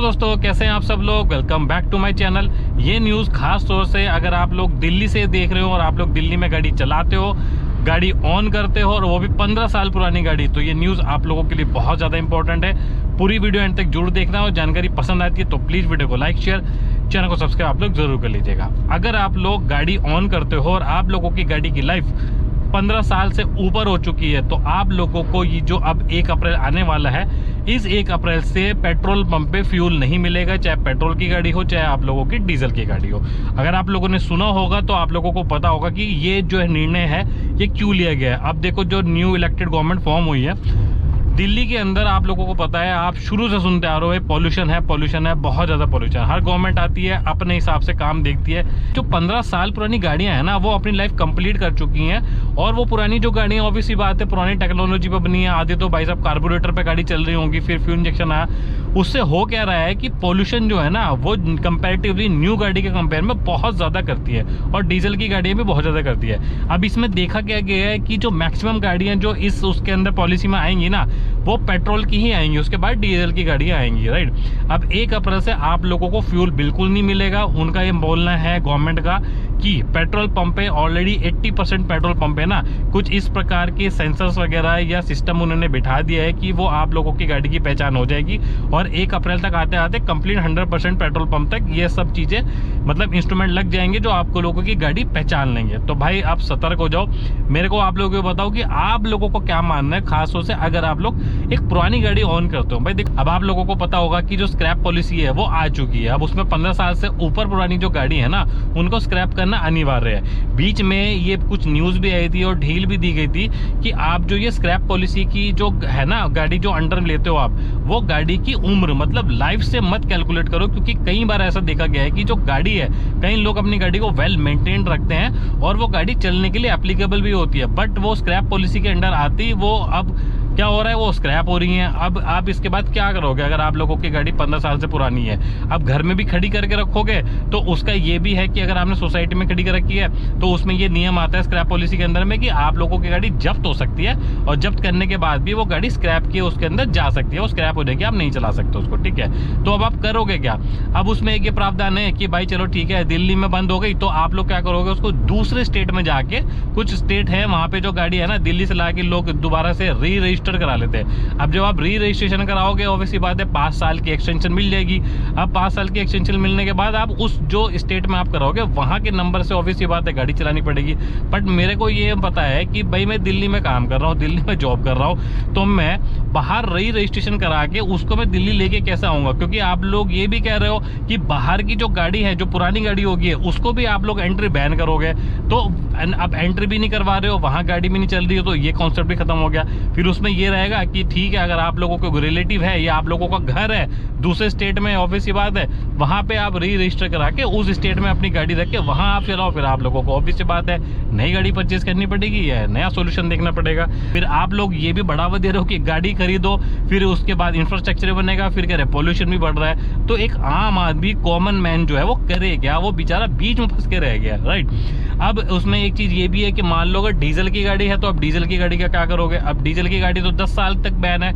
दोस्तों, कैसे हैं आप सब लोग। Welcome back to my channel. ये न्यूज़ खास तौर से अगर आप लोग दिल्ली से देख रहे हो और आप लोग दिल्ली में गाड़ी चलाते हो, गाड़ी ऑन करते हो और वो भी 15 साल पुरानी गाड़ी, तो ये न्यूज़ आप लोगों के लिए बहुत ज़्यादा इंपॉर्टेंट है। पूरी वीडियो एंड तक जरूर देखना और जानकारी पसंद आती है तो प्लीज़ वीडियो को लाइक शेयर, चैनल को सब्सक्राइब आप लोग जरूर कर लीजिएगा। अगर आप लोग गाड़ी ऑन करते हो और आप लोगों की गाड़ी की लाइफ 15 साल से ऊपर हो चुकी है तो आप लोगों को ये जो अब 1 अप्रैल आने वाला है, इस 1 अप्रैल से पेट्रोल पंप पे फ्यूल नहीं मिलेगा, चाहे पेट्रोल की गाड़ी हो चाहे आप लोगों की डीजल की गाड़ी हो। अगर आप लोगों ने सुना होगा तो आप लोगों को पता होगा कि ये जो है निर्णय है ये क्यों लिया गया है। अब देखो, जो न्यू इलेक्टेड गवर्नमेंट फॉर्म हुई है दिल्ली के अंदर, आप लोगों को पता है, आप शुरू से सुनते आ रहे हो पॉल्यूशन है, बहुत ज़्यादा पॉल्यूशन। हर गवर्नमेंट आती है अपने हिसाब से काम देखती है। जो 15 साल पुरानी गाड़ियां हैं ना, वो अपनी लाइफ कंप्लीट कर चुकी हैं और वो पुरानी जो गाड़ियां, ऑब्वियस सी बात है, पुरानी टेक्नोलॉजी पर बनी है। आधी तो भाई साहब कार्बोरेटर पे गाड़ी चल रही होंगी, फिर फ्यूल इंजेक्शन आया। उससे हो क्या रहा है कि पॉल्यूशन जो है ना वो कंपैरेटिवली न्यू गाड़ी के कंपेयर में बहुत ज़्यादा करती है और डीजल की गाड़ियाँ भी बहुत ज़्यादा करती है। अब इसमें देखा क्या गया है कि जो मैक्सिमम गाड़ियाँ जो इस उसके अंदर पॉलिसी में आएंगी ना, वो पेट्रोल की ही आएंगी, उसके बाद डीजल की गाड़ियाँ आएंगी, राइट। अब 1 अप्रैल से आप लोगों को फ्यूल बिल्कुल नहीं मिलेगा। उनका ये बोलना है गवर्नमेंट का कि पेट्रोल पंप पे ऑलरेडी 80% पेट्रोल पंप है ना, कुछ इस प्रकार के सेंसर्स वगैरह या सिस्टम उन्होंने बिठा दिया है कि वो आप लोगों की गाड़ी की पहचान हो जाएगी और 1 अप्रैल तक आते आते कंप्लीट 100% पेट्रोल पंप तक ये सब चीज़ें मतलब इंस्ट्रूमेंट लग जाएंगे जो आपको लोगों की गाड़ी पहचान लेंगे। तो भाई आप सतर्क हो जाओ। मेरे को आप लोगों को बताओ कि आप लोगों को क्या मानना है, खासतौर से अगर आप लोग एक पुरानी गाड़ी ऑन करते हो। भाई देख, अब आप लोगों को पता होगा कि जो स्क्रैप पॉलिसी है वो आ चुकी है। अब उसमें 15 साल से ऊपर पुरानी जो गाड़ी है ना, उनको स्क्रैप करना अनिवार्य है। बीच में ये कुछ न्यूज़ भी आई थी और ढील भी दी गई थी कि आप जो ये स्क्रैप पॉलिसी की जो है ना गाड़ी जो अंडर में लेते हो आप, वो गाड़ी की उम्र मतलब लाइफ से मत कैलकुलेट करो, क्योंकि कई बार ऐसा देखा गया है कि जो गाड़ी है, कई लोग अपनी गाड़ी को वेल मेंटेन रखते हैं और वो गाड़ी चलने के लिए एप्लीकेबल भी होती है, बट वो स्क्रैप पॉलिसी के अंडर आती है, वो अब क्या हो रहा है, वो स्क्रैप हो रही हैं। अब आप इसके बाद क्या करोगे अगर आप लोगों की गाड़ी 15 साल से पुरानी है? अब घर में भी खड़ी करके रखोगे तो उसका ये भी है कि अगर आपने सोसाइटी में खड़ी कर रखी है तो उसमें ये नियम आता है स्क्रैप पॉलिसी के अंदर में कि आप लोगों की गाड़ी जब्त हो सकती है और जब्त करने के बाद भी वो गाड़ी स्क्रैप की उसके अंदर जा सकती है, वो स्क्रैप हो जाएगी, आप नहीं चला सकते उसको, ठीक है। तो अब आप करोगे क्या? अब उसमें एक ये प्रावधान है कि भाई चलो ठीक है, दिल्ली में बंद हो गई तो आप लोग क्या करोगे, उसको दूसरे स्टेट में जाके, कुछ स्टेट है वहाँ पे जो गाड़ी है ना, दिल्ली से ला के लोग दोबारा से री रजिस्टर करा लेते हैं। अब जब आप री रजिस्ट्रेशन कराओगे, ऑब्वियसली बात है 5 साल की एक्सटेंशन मिल जाएगी। अब 5 साल की एक्सटेंशन मिलने के बाद आप उस जो स्टेट में आप कराओगे वहाँ के नंबर से ऑब्वियसली बात है गाड़ी चलानी पड़ेगी। बट मेरे को ये पता है कि भाई मैं दिल्ली में काम कर रहा हूँ, दिल्ली में जॉब कर रहा हूँ, तो मैं बाहर री रजिस्ट्रेशन करा के उसको मैं दिल्ली लेके कैसे आऊँगा? क्योंकि आप लोग ये भी कह रहे हो कि बाहर की जो गाड़ी है, जो पुरानी गाड़ी होगी, उसको भी आप लोग एंट्री बैन करोगे, तो अब एंट्री भी नहीं करवा रहे हो, वहाँ गाड़ी भी नहीं चल रही हो, तो ये कॉन्सेप्ट भी खत्म हो गया। फिर उसमें ये रहेगा कि ठीक है, अगर आप लोगों को रिलेटिव है या आप लोगों का घर है दूसरे स्टेट में, ऑब्वियस सी बात है वहां पे आप री रजिस्टर करा के उस स्टेट में अपनी गाड़ी रख के वहां आप चलाओ। फिर आप लोगों को ऑब्वियस सी बात है नई गाड़ी परचेज करनी पड़ेगी या नया सोल्यूशन देखना पड़ेगा। फिर आप लोग ये भी बढ़ावा दे रहे हो कि गाड़ी खरीदो, फिर उसके बाद इंफ्रास्ट्रक्चर बनेगा, फिर कह रहे पॉल्यूशन भी बढ़ रहा है। तो एक आम आदमी, कॉमन मैन जो है वो करे क्या? वो बेचारा बीच में फंस के रह गया, राइट। अब उसमें एक चीज ये भी है कि मान लो अगर डीजल की गाड़ी है तो अब डीजल की गाड़ी का क्या करोगे? अब डीजल की गाड़ी तो 10 साल तक बैन है,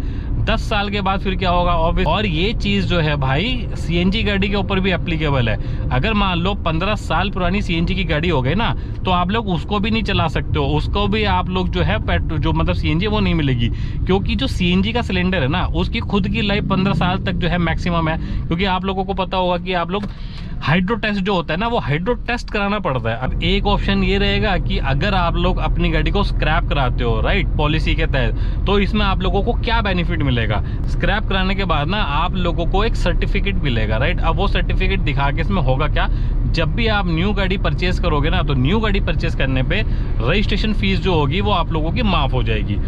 10 साल के बाद फिर क्या होगा? और ये चीज जो है भाई सीएनजी गाड़ी के ऊपर भी एप्लीकेबल है। अगर मान लो 15 साल पुरानी सीएनजी की गाड़ी हो गई ना, तो आप लोग उसको भी नहीं चला सकते हो, उसको भी आप लोग जो है पेट्रोल जो मतलब सीएनजी वो नहीं मिलेगी, क्योंकि जो सीएनजी का सिलेंडर है ना उसकी खुद की लाइफ 15 साल तक जो है मैक्सिमम है। क्योंकि आप लोगों को पता होगा कि आप लोग हाइड्रो टेस्ट जो होता है ना, वो हाइड्रो टेस्ट कराना पड़ता है। अब एक ऑप्शन ये रहेगा कि अगर आप लोग अपनी गाड़ी को स्क्रैप कराते हो, राइट, पॉलिसी के तहत, तो इसमें आप लोगों को क्या बेनिफिट मिलेगा? स्क्रैप कराने के बाद ना आप लोगों को एक सर्टिफिकेट मिलेगा, राइट। अब वो सर्टिफिकेट दिखा के इसमें होगा क्या, जब भी आप न्यू गाड़ी परचेज करोगे ना, तो न्यू गाड़ी परचेज करने पे रजिस्ट्रेशन फीस जो होगी वो आप लोगों की माफ हो जाएगी।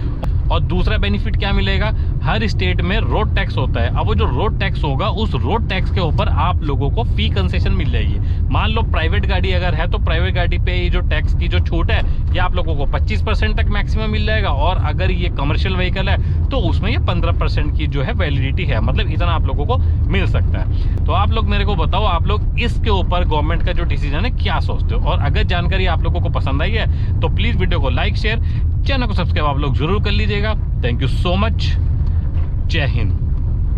और दूसरा बेनिफिट क्या मिलेगा, हर स्टेट में रोड टैक्स होता है। अब वो जो रोड टैक्स होगा उस रोड टैक्स के ऊपर आप लोगों को फी कंसेशन मिल जाएगी। मान लो प्राइवेट गाड़ी अगर है तो प्राइवेट गाड़ी पे ये जो टैक्स की जो छूट है ये आप लोगों को 25% तक मैक्सिमम मिल जाएगा, और अगर ये कमर्शियल व्हीकल है तो उसमें ये 15% की जो है वैलिडिटी है, मतलब इतना आप लोगों को मिल सकता है। तो आप लोग मेरे को बताओ, आप लोग इसके ऊपर गवर्नमेंट का जो डिसीजन है क्या सोचते हो? और अगर जानकारी आप लोगों को पसंद आई है तो प्लीज वीडियो को लाइक शेयर, चैनल को सब्सक्राइब आप लोग जरूर कर लीजिएगा। Thank you so much. जय हिंद।